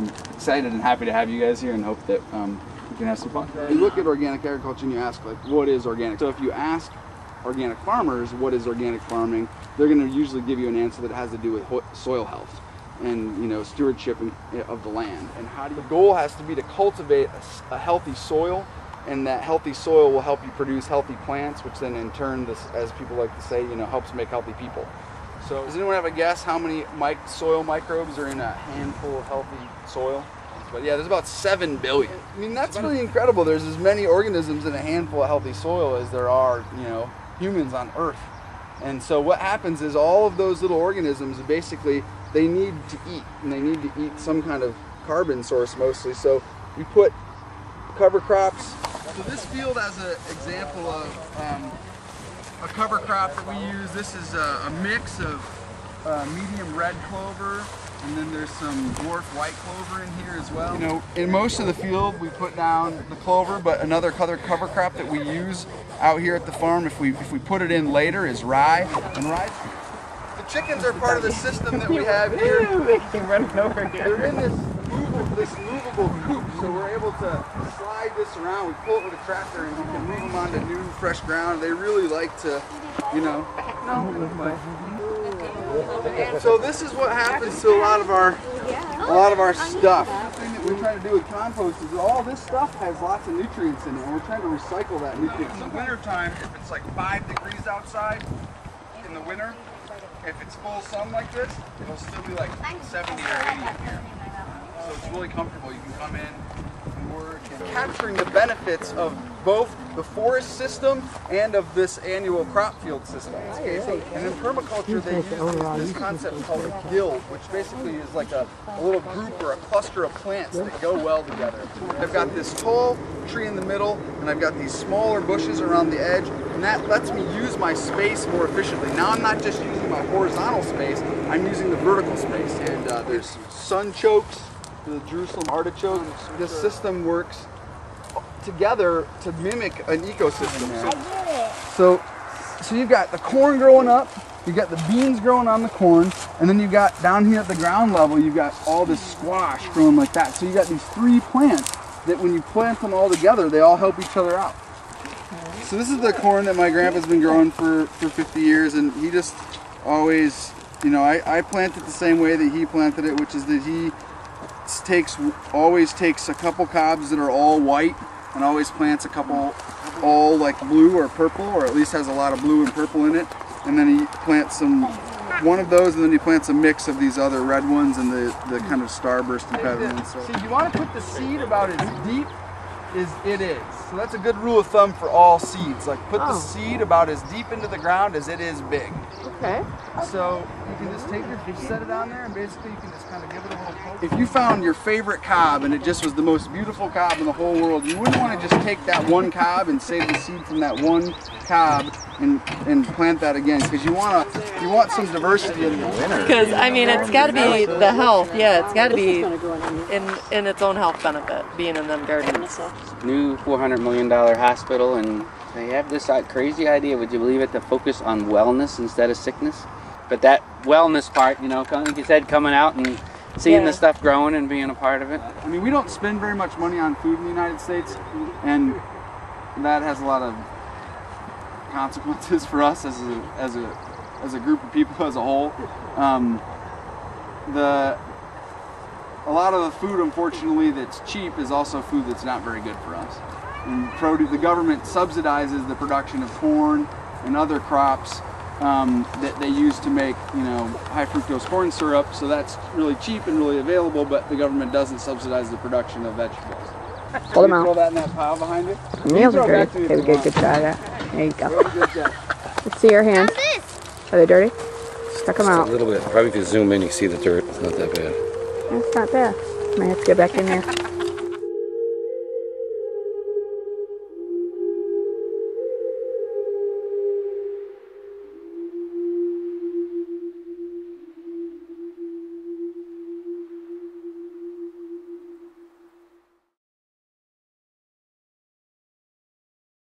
I'm excited and happy to have you guys here and hope that we can have some fun. You look at organic agriculture and you ask, like, what is organic? So if you ask organic farmers what is organic farming, they're going to usually give you an answer that has to do with soil health and, you know, stewardship of the land. And the goal has to be to cultivate a healthy soil, and that healthy soil will help you produce healthy plants, which then in turn, as people like to say, you know, helps make healthy people. So does anyone have a guess how many soil microbes are in a handful of healthy soil? But yeah, there's about 7 billion. I mean, that's really incredible. There's as many organisms in a handful of healthy soil as there are, you know, humans on Earth. And so what happens is all of those little organisms, basically, they need to eat, and they need to eat some kind of carbon source mostly. So we put cover crops. So this field has an example of a cover crop that we use. This is a mix of medium red clover, and then there's some dwarf white clover in here as well. You know, in most of the field we put down the clover, but another cover crop that we use out here at the farm, if we put it in later, is rye. And rye, the chickens are part of the system that we have here. They came running over here. They're in this movable coop, so we're able to slide this around. We pull it with a tractor and we can move them onto new, fresh ground. They really like to, you know. So this is what happens to a lot of our stuff. The thing that we're trying to do with compost is all this stuff has lots of nutrients in it, and we're trying to recycle that nutrient. In the winter time, if it's like 5 degrees outside in the winter, if it's full sun like this, it'll still be like 70 or 80 in here. So it's really comfortable. You can come in and work. And capturing the benefits of both the forest system and of this annual crop field system. Okay, so, and in permaculture they use this concept called a guild, which basically is like a little group or a cluster of plants that go well together. I've got this tall tree in the middle, and I've got these smaller bushes around the edge, and that lets me use my space more efficiently. Now I'm not just using my horizontal space, I'm using the vertical space. And there's sunchokes, the Jerusalem artichoke. This system works together to mimic an ecosystem. So you've got the corn growing up, you've got the beans growing on the corn, and then you've got down here at the ground level, you've got all this squash growing like that. So you got these 3 plants that when you plant them all together, they all help each other out. So this is the corn that my grandpa's been growing for 50 years, and he just always, you know, I plant it the same way that he planted it, which is that he always takes a couple cobs that are all white and always plants a couple all like blue or purple, or at least has a lot of blue and purple in it, and then he plants one of those, and then he plants a mix of these other red ones and the kind of starburst and feather ones. So you want to put the seed about as deep as it is. So that's a good rule of thumb for all seeds. Like put the seed about as deep into the ground as it is big. Okay. So you can just set it down there, and basically you can just kind of give it a little poke. If you found your favorite cob and it just was the most beautiful cob in the whole world, you wouldn't want to just take that one cob and save the seed from that one cob and plant that again, because you want some diversity in the winter. Because I mean, it's got to be the health. Yeah, it's got to be in its own health benefit being in them gardens. New $400 million hospital, and they have this crazy idea, would you believe it, to focus on wellness instead of sickness. But that wellness part, you know, like you said, coming out and seeing the stuff growing and being a part of it. I mean, we don't spend very much money on food in the United States, and that has a lot of consequences for us as a group of people as a whole. A lot of the food, unfortunately, that's cheap is also food that's not very good for us. And the government subsidizes the production of corn and other crops that they use to make, you know, high fructose corn syrup. So that's really cheap and really available, but the government doesn't subsidize the production of vegetables. Pull them out. Throw that in that pile behind you. The nails are dirty. Okay, good try that. There you go. Let's see your hands. Are they dirty? Stuck them out. A little bit. Probably if you zoom in, you see the dirt. It's not that bad. That's not bad. Might have to get back in there.